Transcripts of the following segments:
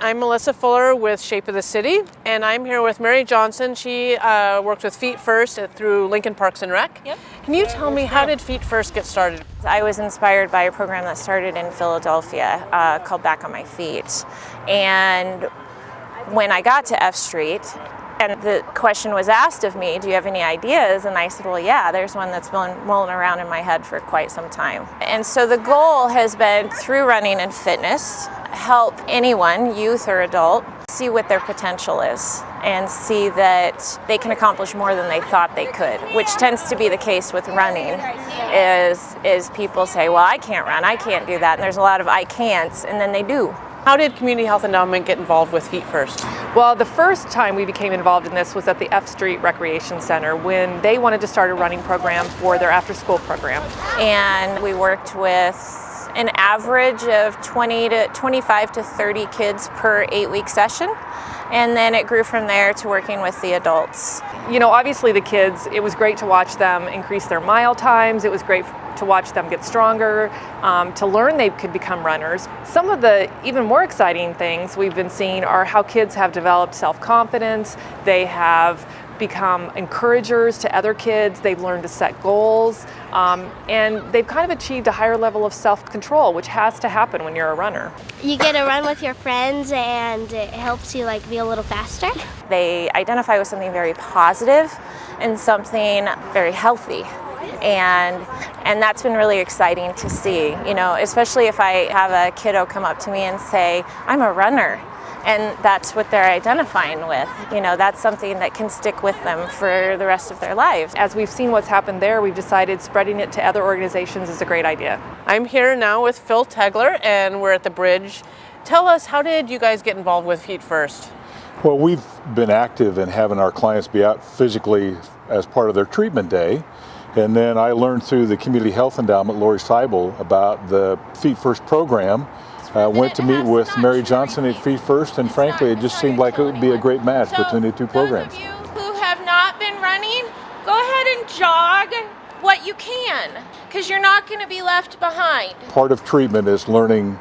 I'm Melissa Fuller with Shape of the City, and I'm here with Mary Johnson. She works with Feet First through Lincoln Parks and Rec. Yep. Can you tell me, how did Feet First get started? I was inspired by a program that started in Philadelphia called Back on My Feet. And when I got to F Street, and the question was asked of me, do you have any ideas? And I said, well, yeah, there's one that's been mulling around in my head for quite some time. And so the goal has been, through running and fitness, help anyone, youth or adult, see what their potential is and see that they can accomplish more than they thought they could, which tends to be the case with running, is people say, well, I can't run, I can't do that. And there's a lot of I can'ts, and then they do. How did Community Health Endowment get involved with Feet First? Well, the first time we became involved in this was at the F Street Recreation Center when they wanted to start a running program for their after-school program. And we worked with an average of 25 to 30 kids per 8-week session. And then it grew from there to working with the adults. You know, obviously the kids, it was great to watch them increase their mile times. It was great to watch them get stronger, to learn they could become runners. Some of the even more exciting things we've been seeing are how kids have developed self-confidence. They have become encouragers to other kids. They've learned to set goals, and they've kind of achieved a higher level of self-control, which has to happen when you're a runner. You get to run with your friends, and it helps you be a little faster. They identify with something very positive and something very healthy. And that's been really exciting to see, you know, especially if I have a kiddo come up to me and say, I'm a runner. And that's what they're identifying with. You know, that's something that can stick with them for the rest of their lives. As we've seen what's happened there, we've decided spreading it to other organizations is a great idea. I'm here now with Phil Tegeler, and we're at the bridge. Tell us, how did you guys get involved with Feet First? Well, we've been active in having our clients be out physically as part of their treatment day. And then I learned through the Community Health Endowment, Lori SEIBEL, about the Feet First program. Went to meet with Mary Johnson at Feet First, and frankly, it just seemed like it would be a great match between the two programs. Those of you who have not been running, go ahead and jog what you can, because you're not going to be left behind. Part of treatment is learning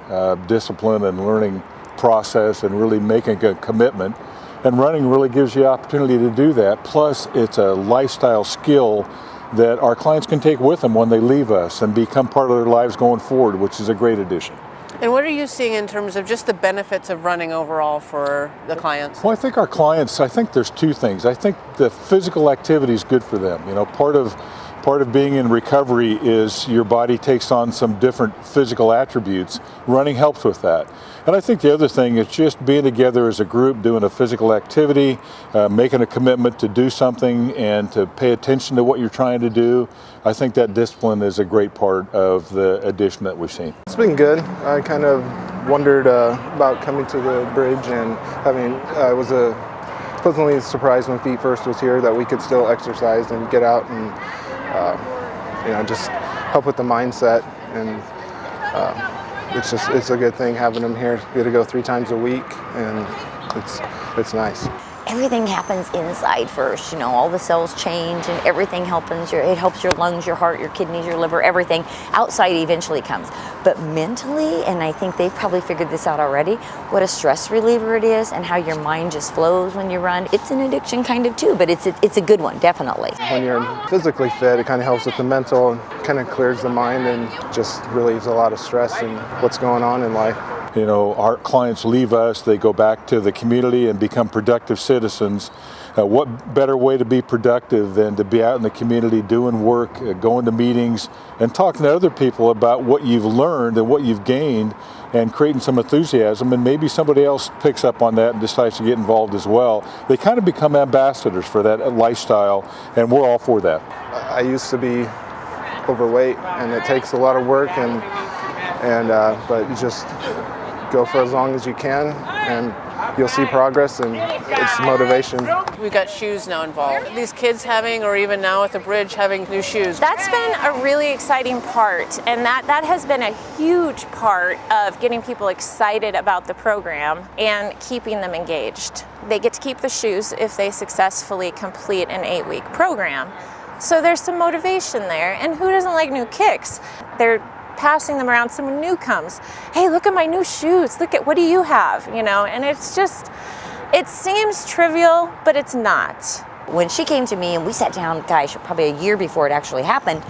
discipline and learning process and really making a commitment. And running really gives you the opportunity to do that. Plus, it's a lifestyle skill that our clients can take with them when they leave us and become part of their lives going forward, which is a great addition. And what are you seeing in terms of just the benefits of running overall for the clients? Well, I think our clients, there's two things. I think the physical activity is good for them. You know, part of being in recovery is your body takes on some different physical attributes. Running helps with that. And I think the other thing is just being together as a group, doing a physical activity, making a commitment to do something and to pay attention to what you're trying to do. I think that discipline is a great part of the addition that we've seen. It's been good. I kind of wondered about coming to the bridge, and I was pleasantly surprised when Feet First was here that we could still exercise and get out and just help with the mindset. And it's a good thing having them here. Get to go 3 times a week, and it's nice. Everything happens inside first, you know, all the cells change and everything happens. It helps your lungs, your heart, your kidneys, your liver, everything. Outside eventually comes. But mentally, and I think they've probably figured this out already, what a stress reliever it is and how your mind just flows when you run. It's an addiction kind of too, but it's a good one, definitely. When you're physically fit, it kind of helps with the mental and kind of clears the mind and just relieves a lot of stress and what's going on in life. You know, our clients leave us, they go back to the community and become productive citizens. What better way to be productive than to be out in the community doing work, going to meetings, and talking to other people about what you've learned and what you've gained, and creating some enthusiasm, and maybe somebody else picks up on that and decides to get involved as well. They kind of become ambassadors for that lifestyle, and we're all for that. I used to be overweight, and it takes a lot of work, but you just go for as long as you can, and you'll see progress, and it's motivation. We've got shoes now involved. These kids having, or even now at the bridge, having new shoes. That's been a really exciting part, and that has been a huge part of getting people excited about the program and keeping them engaged. They get to keep the shoes if they successfully complete an 8-week program. So there's some motivation there, and who doesn't like new kicks? They're passing them around, someone new comes, hey, look at my new shoes, look at, what do you have, you know? And it's just, it seems trivial, but it's not. When she came to me and we sat down, gosh, probably a year before it actually happened,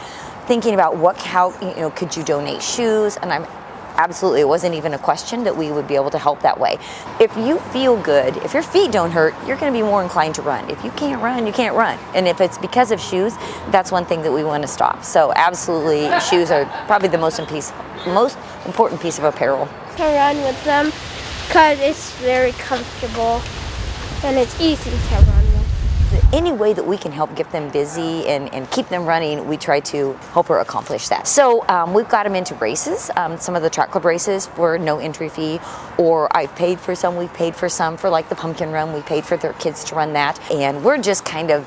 thinking about how, you know, could you donate shoes? And absolutely, it wasn't even a question that we would be able to help that way. If you feel good, if your feet don't hurt, you're going to be more inclined to run. If you can't run, you can't run. And if it's because of shoes, that's one thing that we want to stop. So absolutely, shoes are probably the most important piece of apparel. To run with them because it's very comfortable and it's easy to run with. Any way that we can help get them busy and keep them running, we try to help her accomplish that. So we've got them into races, some of the track club races for no entry fee, or I've paid for some, we've paid for some for like the pumpkin run, we paid for their kids to run that, and we're just kind of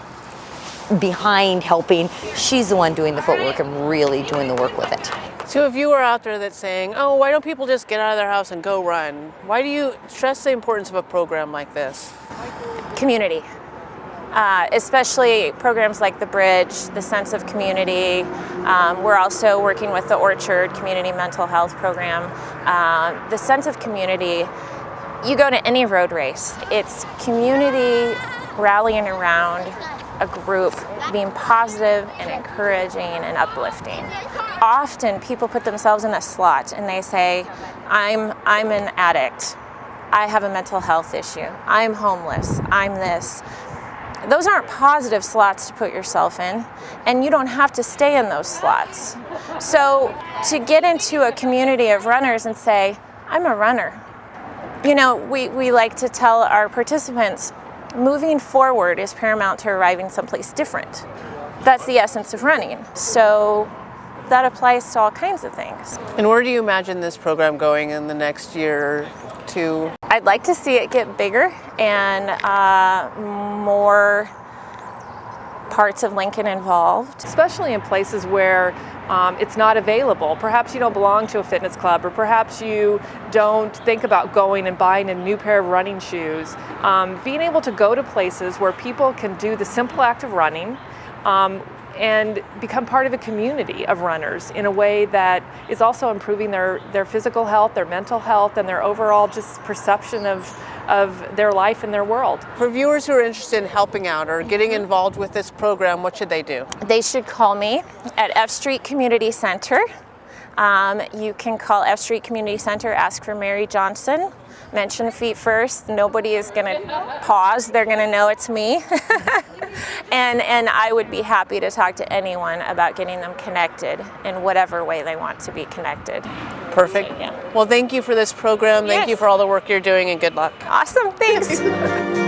behind helping. She's the one doing the footwork and really doing the work with it. So if you were out there that's saying, oh, why don't people just get out of their house and go run? Why do you stress the importance of a program like this? Community. Especially programs like the Bridge, the sense of community. We're also working with the Orchard Community Mental Health Program. The sense of community, you go to any road race, it's community rallying around a group, being positive and encouraging and uplifting. Often people put themselves in a slot and they say, I'm an addict, I have a mental health issue, I'm homeless, I'm this. Those aren't positive slots to put yourself in, and you don't have to stay in those slots. So to get into a community of runners and say, I'm a runner. You know, we like to tell our participants, moving forward is paramount to arriving someplace different. That's the essence of running. So that applies to all kinds of things. And where do you imagine this program going in the next year or two? I'd like to see it get bigger and more parts of Lincoln involved. Especially in places where it's not available. Perhaps you don't belong to a fitness club, or perhaps you don't think about going and buying a new pair of running shoes. Being able to go to places where people can do the simple act of running and become part of a community of runners in a way that is also improving their physical health, their mental health, and their overall just perception of their life and their world. For viewers who are interested in helping out or getting involved with this program, what should they do? They should call me at F Street Community Center. You can call F Street Community Center, ask for Mary Johnson, mention Feet First. Nobody is going to pause. They're going to know it's me. And I would be happy to talk to anyone about getting them connected in whatever way they want to be connected. Perfect. So, yeah. Well, thank you for this program. Thank you for all the work you're doing, and good luck. Awesome. Thanks.